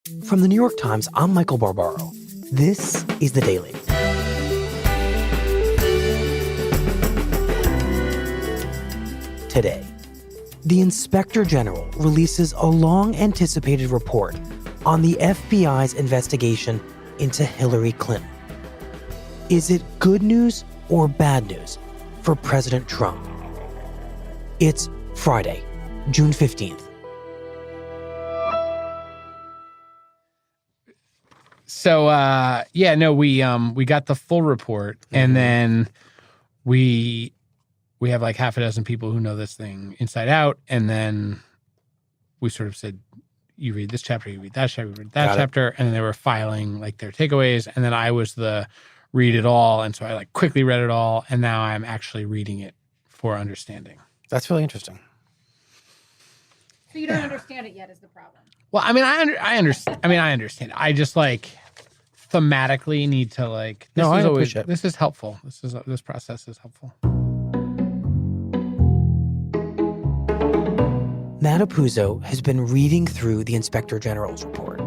From the New York Times, I'm Michael Barbaro. This is The Daily. Today, the Inspector General releases a long-anticipated report on the FBI's investigation into Hillary Clinton. Is it good news or bad news for President Trump? It's Friday, June 15th. So, we got the full report, and then we have like half a dozen people who know this thing inside out, and then we sort of said, you read this chapter, you read that chapter, you read that chapter, and then they were filing like their takeaways, and then I was the read it all, and so I like quickly read it all, and now I'm actually reading it for understanding. That's really interesting. So you don't understand it yet is the problem. Well, I mean, I understand. I understand. I just like thematically need to like. This is helpful. This process is helpful. Matt Apuzzo has been reading through the Inspector General's report.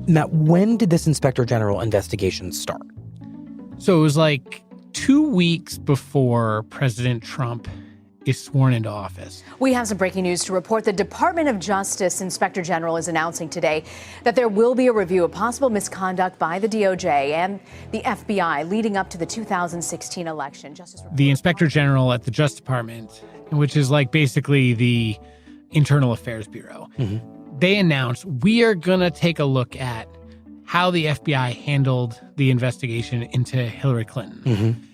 Matt, when did this Inspector General investigation start? So it was like 2 weeks before President Trump is sworn into office. We have some breaking news to report. The Department of Justice Inspector General is announcing today that there will be a review of possible misconduct by the DOJ and the FBI leading up to the 2016 election. The Inspector General at the Justice Department, which is like basically the Internal Affairs Bureau, they announced, we are going to take a look at how the FBI handled the investigation into Hillary Clinton.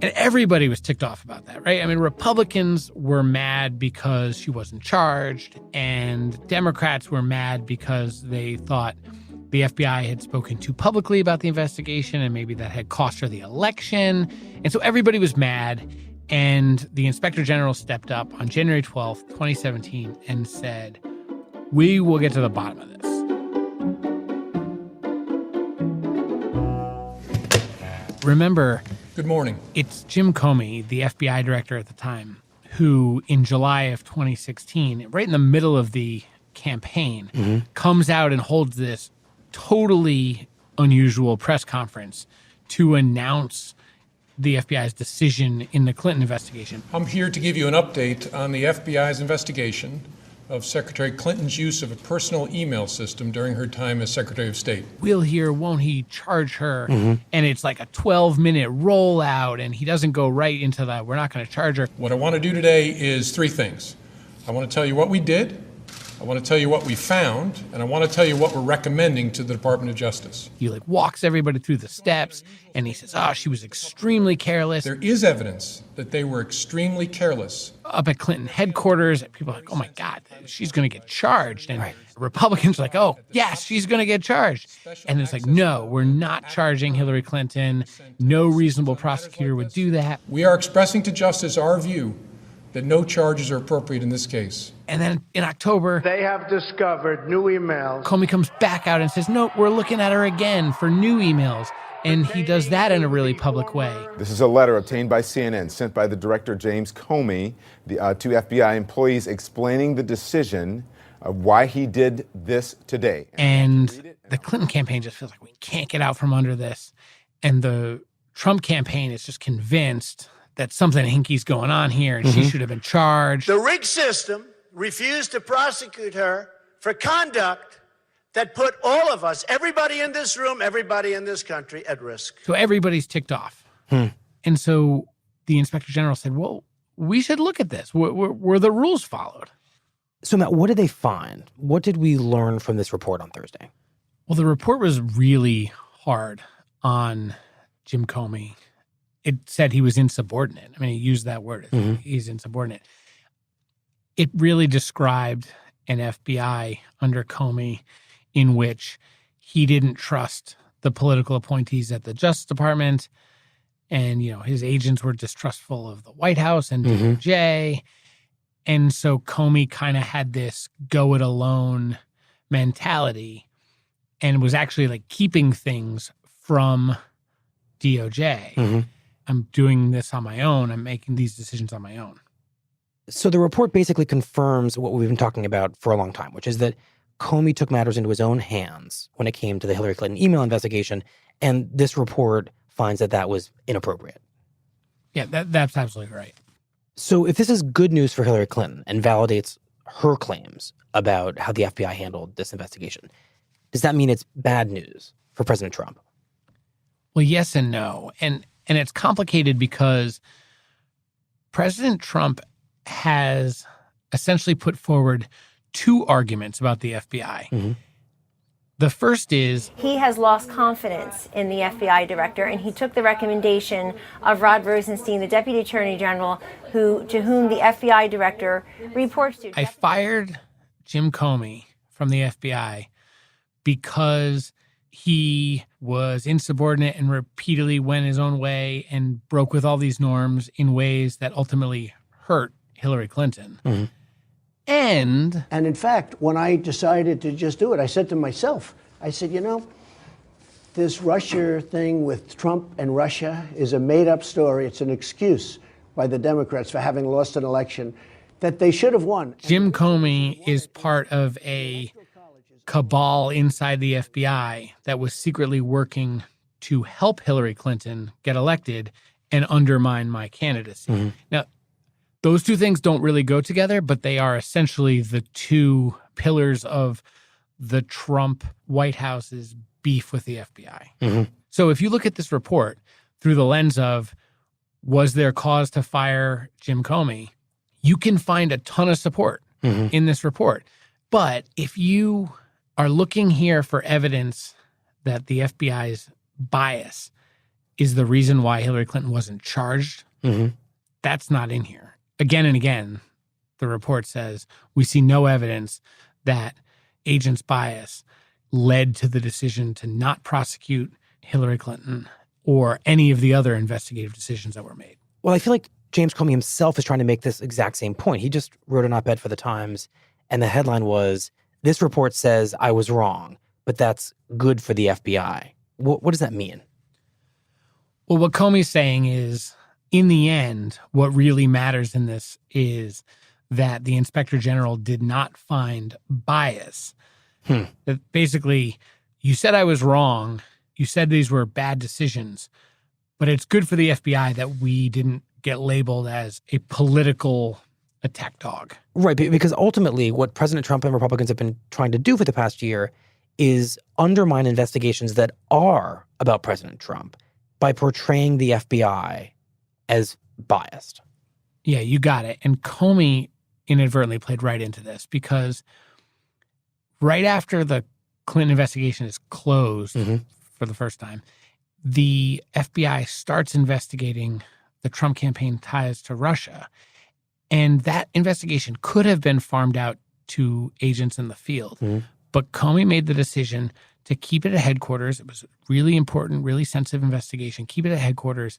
And everybody was ticked off about that, right? I mean, Republicans were mad because she wasn't charged, and Democrats were mad because they thought the FBI had spoken too publicly about the investigation, and maybe that had cost her the election. And so everybody was mad, and the Inspector General stepped up on January 12th, 2017, and said, we will get to the bottom of this. Remember, good morning. It's Jim Comey, the FBI director at the time, who in July of 2016, right in the middle of the campaign, comes out and holds this totally unusual press conference to announce the FBI's decision in the Clinton investigation. I'm here to give you an update on the FBI's investigation of Secretary Clinton's use of a personal email system during her time as Secretary of State. Will he or won't he charge her? And it's like a 12-minute rollout, and he doesn't go right into that, we're not going to charge her. What I want to do today is three things. I want to tell you what we did, I want to tell you what we found, and I want to tell you what we're recommending to the Department of Justice. He like walks everybody through the steps, and he says, she was extremely careless. There is evidence that they were extremely careless. Up at Clinton headquarters, people are like, oh my God, she's going to get charged. And Republicans are like, oh, yes, she's going to get charged. And it's like, no, we're not charging Hillary Clinton. No reasonable prosecutor would do that. We are expressing to justice our view that no charges are appropriate in this case. And then in October, they have discovered new emails. Comey comes back out and says, no, we're looking at her again for new emails. And he does that in a really public way. This is a letter obtained by CNN, sent by the director James Comey to FBI employees explaining the decision of why he did this today. And the Clinton campaign just feels like we can't get out from under this. And the Trump campaign is just convinced that something hinky's going on here and she should have been charged. The rigged system refused to prosecute her for conduct that put all of us, everybody in this room, everybody in this country, at risk. So everybody's ticked off. And so the Inspector General said, well, we should look at this. Were the rules followed? So, Matt, what did they find? What did we learn from this report on Thursday? Well, the report was really hard on Jim Comey. It said he was insubordinate. I mean, he used that word. He's insubordinate. It really described an FBI under Comey in which he didn't trust the political appointees at the Justice Department. And, you know, his agents were distrustful of the White House and DOJ. And so Comey kind of had this go it alone mentality and was actually like keeping things from DOJ. I'm doing this on my own. I'm making these decisions on my own. So the report basically confirms what we've been talking about for a long time, which is that Comey took matters into his own hands when it came to the Hillary Clinton email investigation, and this report finds that that was inappropriate. Yeah, that's absolutely right. So if this is good news for Hillary Clinton and validates her claims about how the FBI handled this investigation, does that mean it's bad news for President Trump? Well, yes and no. And it's complicated because President Trump has essentially put forward two arguments about the FBI. Mm-hmm. The first is he has lost confidence in the FBI director, and he took the recommendation of Rod Rosenstein, the Deputy Attorney General, to whom the FBI director reports to. I fired Jim Comey from the FBI because he was insubordinate and repeatedly went his own way and broke with all these norms in ways that ultimately hurt Hillary Clinton. Mm-hmm. And in fact, when I decided to just do it, I said to myself, I said, this Russia thing with Trump and Russia is a made-up story. It's an excuse by the Democrats for having lost an election that they should have won. Jim Comey is part of a cabal inside the FBI that was secretly working to help Hillary Clinton get elected and undermine my candidacy. Mm-hmm. Now, those two things don't really go together, but they are essentially the two pillars of the Trump White House's beef with the FBI. Mm-hmm. So if you look at this report through the lens of, was there cause to fire Jim Comey, you can find a ton of support in this report. But if you are looking here for evidence that the FBI's bias is the reason why Hillary Clinton wasn't charged, that's not in here. Again and again, the report says we see no evidence that agents' bias led to the decision to not prosecute Hillary Clinton or any of the other investigative decisions that were made. Well, I feel like James Comey himself is trying to make this exact same point. He just wrote an op-ed for the Times, and the headline was, "This report says I was wrong, but that's good for the FBI." What does that mean? Well, what Comey's saying is, in the end, what really matters in this is that the Inspector General did not find bias. That basically, you said I was wrong. You said these were bad decisions, but it's good for the FBI that we didn't get labeled as a political attack dog. Right, because ultimately what President Trump and Republicans have been trying to do for the past year is undermine investigations that are about President Trump by portraying the FBI as biased. Yeah, you got it. And Comey inadvertently played right into this because right after the Clinton investigation is closed for the first time, the FBI starts investigating the Trump campaign ties to Russia. And that investigation could have been farmed out to agents in the field. But Comey made the decision to keep it at headquarters. It was a really important, really sensitive investigation. Keep it at headquarters.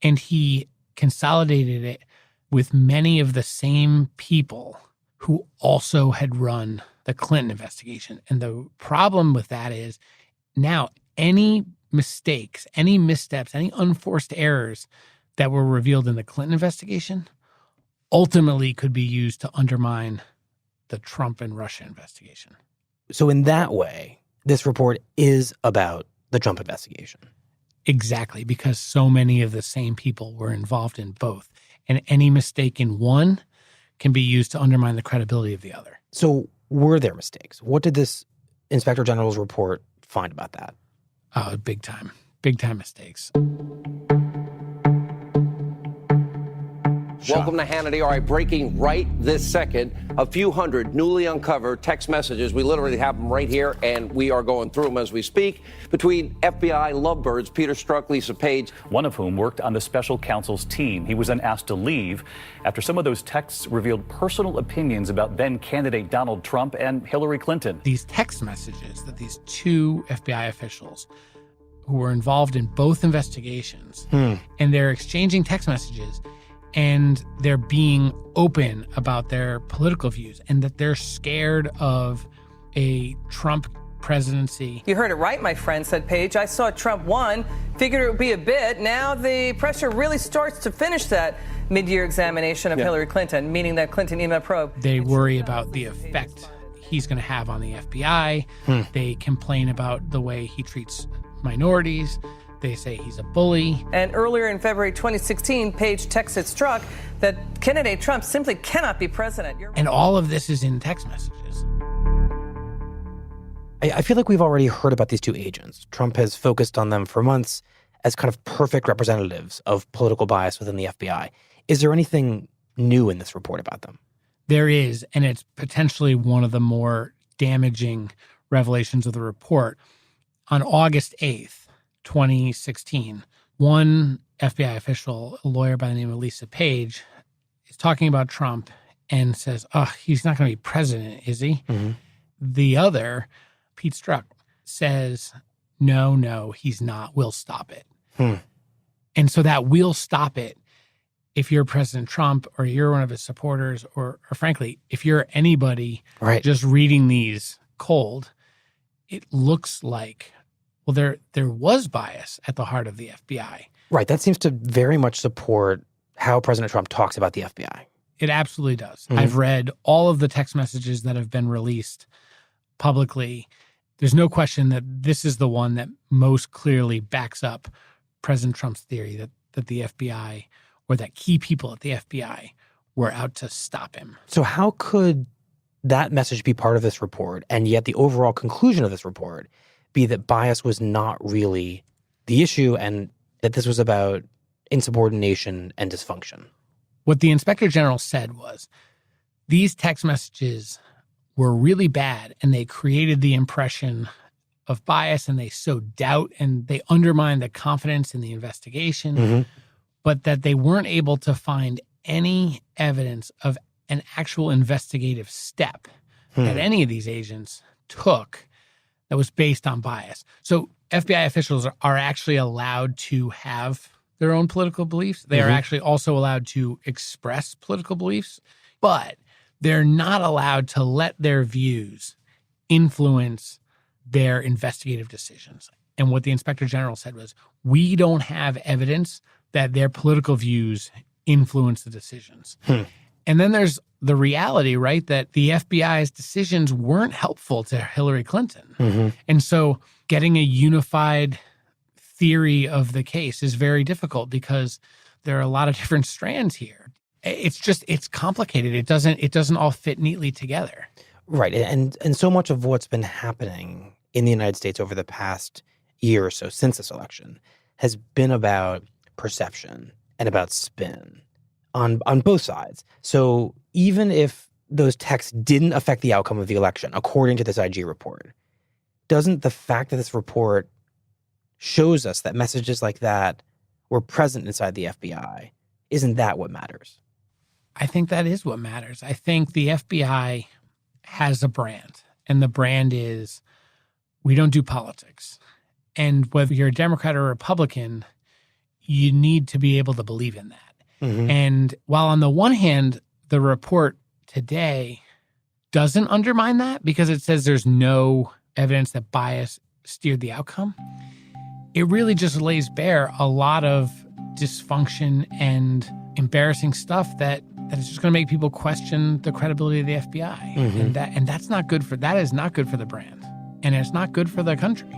And he consolidated it with many of the same people who also had run the Clinton investigation. And the problem with that is now any mistakes, any missteps, any unforced errors that were revealed in the Clinton investigation ultimately could be used to undermine the Trump and Russia investigation. So in that way, this report is about the Trump investigation. Exactly, because so many of the same people were involved in both. And any mistake in one can be used to undermine the credibility of the other. So were there mistakes? What did this Inspector General's report find about that? Oh, big time mistakes. Welcome to Hannity. All right, breaking right this second, a few hundred newly uncovered text messages. We literally have them right here, and we are going through them as we speak, between FBI lovebirds Peter Strzok, Lisa Page. One of whom worked on the special counsel's team. He was then asked to leave after some of those texts revealed personal opinions about then candidate Donald Trump and Hillary Clinton. These text messages that these two FBI officials who were involved in both investigations, and they're exchanging text messages, and they're being open about their political views and that they're scared of a Trump presidency. You heard it right, my friend, said Page. I saw Trump won, figured it would be a bit. Now the pressure really starts to finish that mid-year examination of Hillary Clinton, meaning that Clinton email probe. They worry about the effect he's going to have on the FBI. They complain about the way he treats minorities. They say he's a bully. And earlier in February 2016, Page texted Strzok that candidate Trump simply cannot be president. And all of this is in text messages. I feel like we've already heard about these two agents. Trump has focused on them for months as kind of perfect representatives of political bias within the FBI. Is there anything new in this report about them? There is, and it's potentially one of the more damaging revelations of the report. On August 8th, 2016, one FBI official, a lawyer by the name of Lisa Page, is talking about Trump and says, he's not going to be president, is he? The other, Pete Strzok, says, no, he's not. We'll stop it. And so that "we'll stop it," if you're President Trump or you're one of his supporters or frankly, if you're anybody just reading these cold, it looks like, well, there was bias at the heart of the FBI. Right. That seems to very much support how President Trump talks about the FBI. It absolutely does. I've read all of the text messages that have been released publicly. There's no question that this is the one that most clearly backs up President Trump's theory that the FBI or that key people at the FBI were out to stop him. So how could that message be part of this report, and yet the overall conclusion of this report be that bias was not really the issue and that this was about insubordination and dysfunction? What the Inspector General said was these text messages were really bad and they created the impression of bias and they sowed doubt and they undermined the confidence in the investigation, but that they weren't able to find any evidence of an actual investigative step that any of these agents took that was based on bias. So FBI officials are actually allowed to have their own political beliefs. They are actually also allowed to express political beliefs, but they're not allowed to let their views influence their investigative decisions. And what the Inspector General said was, we don't have evidence that their political views influence the decisions. And then there's the reality, right, that the FBI's decisions weren't helpful to Hillary Clinton. And so getting a unified theory of the case is very difficult because there are a lot of different strands here. It's complicated. It doesn't all fit neatly together. Right. And so much of what's been happening in the United States over the past year or so since this election has been about perception and about spin on both sides. So even if those texts didn't affect the outcome of the election, according to this IG report, doesn't the fact that this report shows us that messages like that were present inside the FBI, isn't that what matters? I think that is what matters. I think the FBI has a brand, and the brand is we don't do politics. And whether you're a Democrat or a Republican, you need to be able to believe in that. And while on the one hand, the report today doesn't undermine that because it says there's no evidence that bias steered the outcome, it really just lays bare a lot of dysfunction and embarrassing stuff that is just going to make people question the credibility of the FBI. And that's not good that is not good for the brand. And it's not good for the country.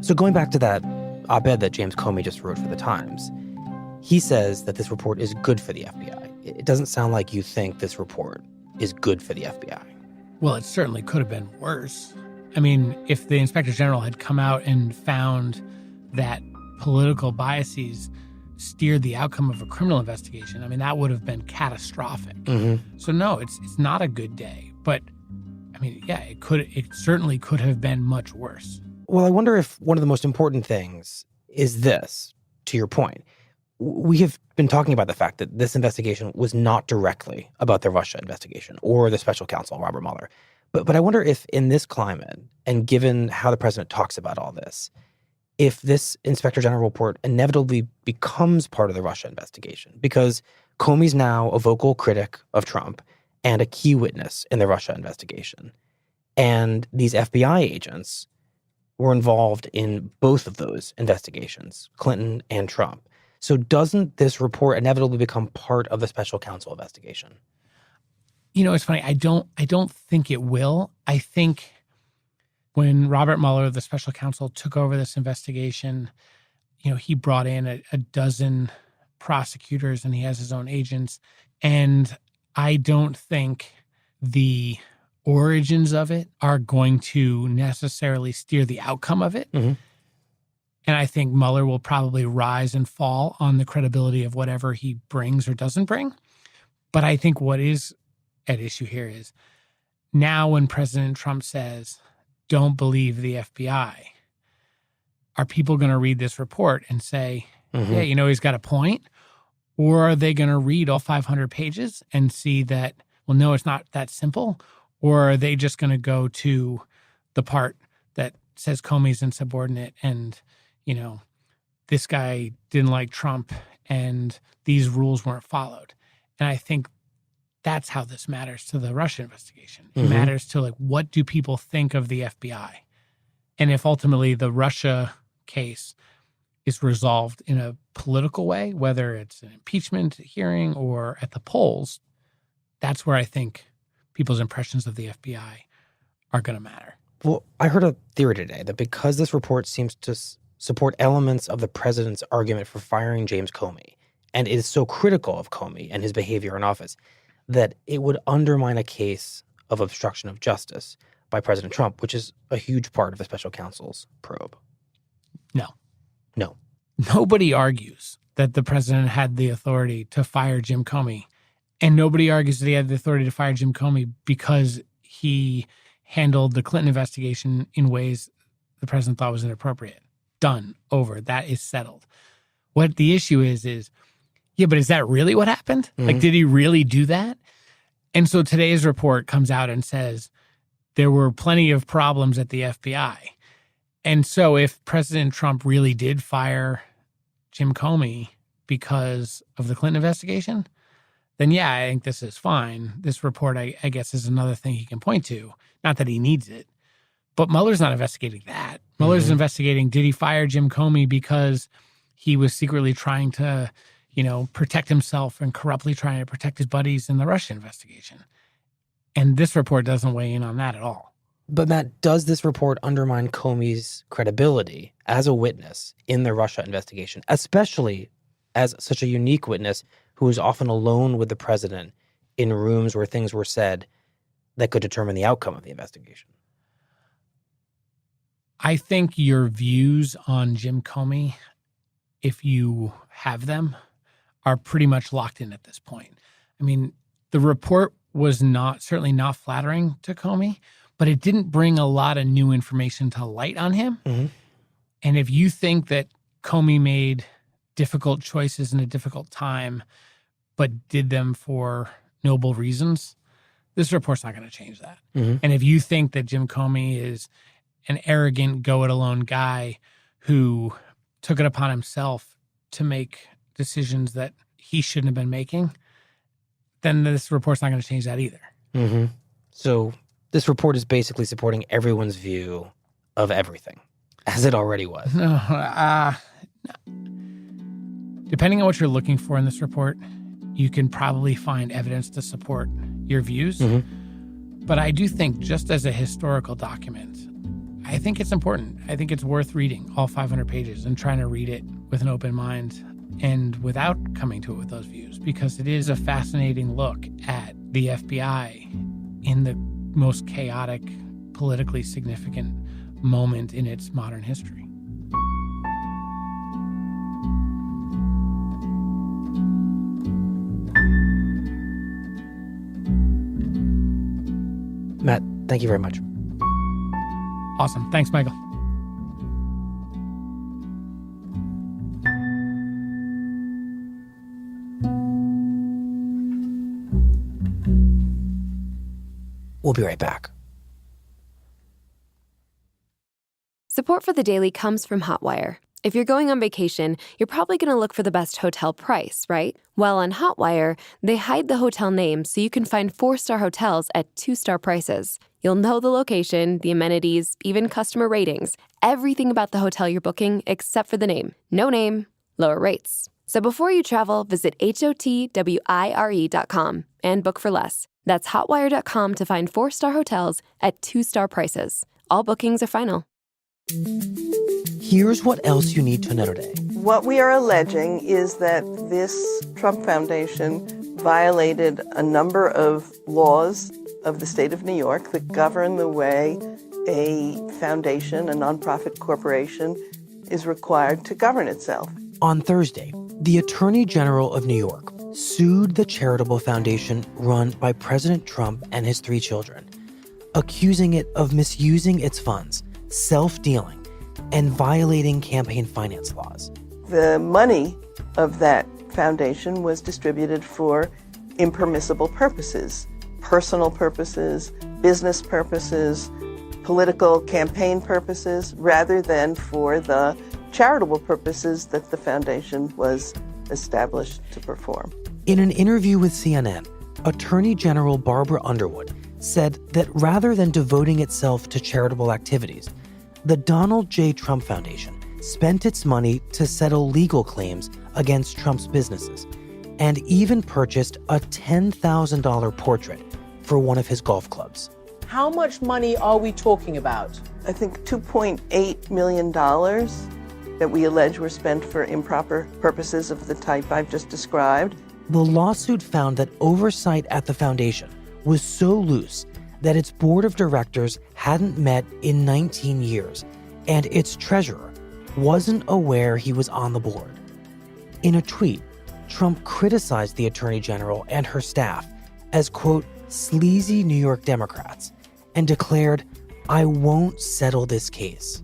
So going back to that op-ed that James Comey just wrote for The Times, he says that this report is good for the FBI. It doesn't sound like you think this report is good for the FBI. Well, it certainly could have been worse. I mean, if the Inspector General had come out and found that political biases steered the outcome of a criminal investigation, I mean, that would have been catastrophic. So no, it's not a good day. But I mean, yeah, it certainly could have been much worse. Well, I wonder if one of the most important things is this, to your point. We have been talking about the fact that this investigation was not directly about the Russia investigation or the special counsel, Robert Mueller. But I wonder if in this climate, and given how the president talks about all this, if this Inspector General report inevitably becomes part of the Russia investigation, because Comey's now a vocal critic of Trump and a key witness in the Russia investigation. And these FBI agents were involved in both of those investigations, Clinton and Trump. So doesn't this report inevitably become part of the special counsel investigation? You know, it's funny. I don't think it will. I think when Robert Mueller, the special counsel, took over this investigation, you know, he brought in a dozen prosecutors and he has his own agents. And I don't think the origins of it are going to necessarily steer the outcome of it. Mm-hmm. And I think Mueller will probably rise and fall on the credibility of whatever he brings or doesn't bring. But I think what is at issue here is now when President Trump says, don't believe the FBI, are people going to read this report and say, yeah, you know, he's got a point? Or are they going to read all 500 pages and see that, well, no, it's not that simple? Or are they just going to go to the part that says Comey's insubordinate and, you know, this guy didn't like Trump and these rules weren't followed? And I think that's how this matters to the Russia investigation. It matters to, like, what do people think of the FBI? And if ultimately the Russia case is resolved in a political way, whether it's an impeachment hearing or at the polls, that's where I think people's impressions of the FBI are going to matter. Well, I heard a theory today that because this report seems to support elements of the president's argument for firing James Comey, and it is so critical of Comey and his behavior in office, that it would undermine a case of obstruction of justice by President Trump, which is a huge part of the special counsel's probe. No. Nobody argues that the president had the authority to fire Jim Comey. And nobody argues that he had the authority to fire Jim Comey because he handled the Clinton investigation in ways the president thought was inappropriate. Done. Over. That is settled. What the issue is, yeah, but is that really what happened? Like, did he really do that? And so today's report comes out and says there were plenty of problems at the FBI. And so if President Trump really did fire Jim Comey because of the Clinton investigation, then yeah, I think this is fine. This report, I guess, is another thing he can point to. Not that he needs it. But Mueller's not investigating that. Mueller's investigating, did he fire Jim Comey because he was secretly trying to, you know, protect himself and corruptly trying to protect his buddies in the Russia investigation? And this report doesn't weigh in on that at all. But Matt, does this report undermine Comey's credibility as a witness in the Russia investigation, especially as such a unique witness who is often alone with the president in rooms where things were said that could determine the outcome of the investigation? I think your views on Jim Comey, if you have them, are pretty much locked in at this point. I mean, the report was certainly not flattering to Comey, but it didn't bring a lot of new information to light on him. And if you think that Comey made difficult choices in a difficult time, but did them for noble reasons, this report's not going to change that. And if you think that Jim Comey is an arrogant, go-it-alone guy who took it upon himself to make decisions that he shouldn't have been making, then this report's not going to change that either. So this report is basically supporting everyone's view of everything, as it already was. Depending on what you're looking for in this report, you can probably find evidence to support your views. But I do think, just as a historical document, I think it's important. I think it's worth reading all 500 pages and trying to read it with an open mind and without coming to it with those views, because it is a fascinating look at the FBI in the most chaotic, politically significant moment in its modern history. Matt, thank you very much. Awesome. Thanks, Michael. We'll be right back. Support for The Daily comes from Hotwire. If you're going on vacation, you're probably going to look for the best hotel price, right? Well, on Hotwire, they hide the hotel name so you can find 4-star hotels at 2-star prices. You'll know the location, the amenities, even customer ratings, everything about the hotel you're booking except for the name. No name, lower rates. So before you travel, visit HOTWIRE.com and book for less. That's hotwire.com to find 4-star hotels at 2-star prices. All bookings are final. Here's what else you need to know today. What we are alleging is that this Trump Foundation violated a number of laws of the state of New York that govern the way a foundation, a nonprofit corporation, is required to govern itself. On Thursday, the Attorney General of New York sued the charitable foundation run by President Trump and his 3 children, accusing it of misusing its funds, self-dealing, and violating campaign finance laws. The money of that foundation was distributed for impermissible purposes, personal purposes, business purposes, political campaign purposes, rather than for the charitable purposes that the foundation was established to perform. In an interview with CNN, Attorney General Barbara Underwood said that rather than devoting itself to charitable activities, the Donald J. Trump Foundation spent its money to settle legal claims against Trump's businesses and even purchased a $10,000 portrait for one of his golf clubs. How much money are we talking about? I think $2.8 million that we allege were spent for improper purposes of the type I've just described. The lawsuit found that oversight at the foundation was so loose that its board of directors hadn't met in 19 years, and its treasurer wasn't aware he was on the board. In a tweet, Trump criticized the Attorney General and her staff as, quote, sleazy New York Democrats, and declared, "I won't settle this case."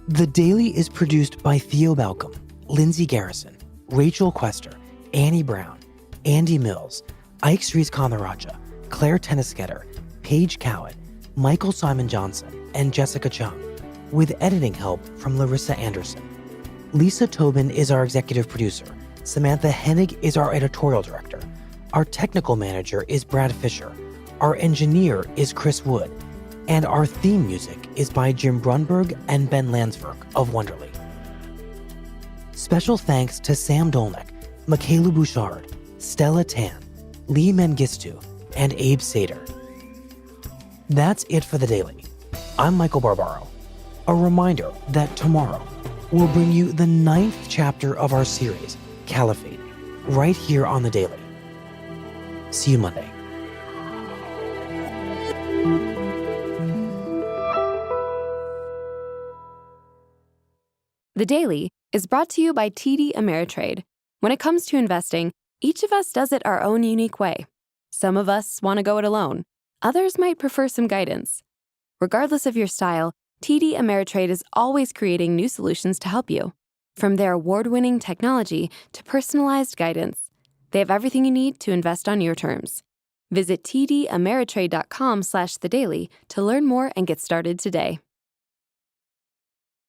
The Daily is produced by Theo Balcom, Lindsay Garrison, Rachel Quester, Annie Brown, Andy Mills, Ike Srikantharaja, Claire Tennisketter, Paige Cowan, Michael Simon Johnson, and Jessica Chung, with editing help from Larissa Anderson. Lisa Tobin is our executive producer. Samantha Hennig is our editorial director. Our technical manager is Brad Fisher. Our engineer is Chris Wood. And our theme music is by Jim Brunberg and Ben Landsberg of Wonderly. Special thanks to Sam Dolnick, Michaela Bouchard, Stella Tan, Lee Mengistu, and Abe Sater. That's it for The Daily. I'm Michael Barbaro. A reminder that tomorrow we'll bring you the 9th chapter of our series, Caliphate, right here on The Daily. See you Monday. The Daily is brought to you by TD Ameritrade. When it comes to investing, each of us does it our own unique way. Some of us want to go it alone. Others might prefer some guidance. Regardless of your style, TD Ameritrade is always creating new solutions to help you. From their award-winning technology to personalized guidance, they have everything you need to invest on your terms. Visit tdameritrade.com/thedaily to learn more and get started today.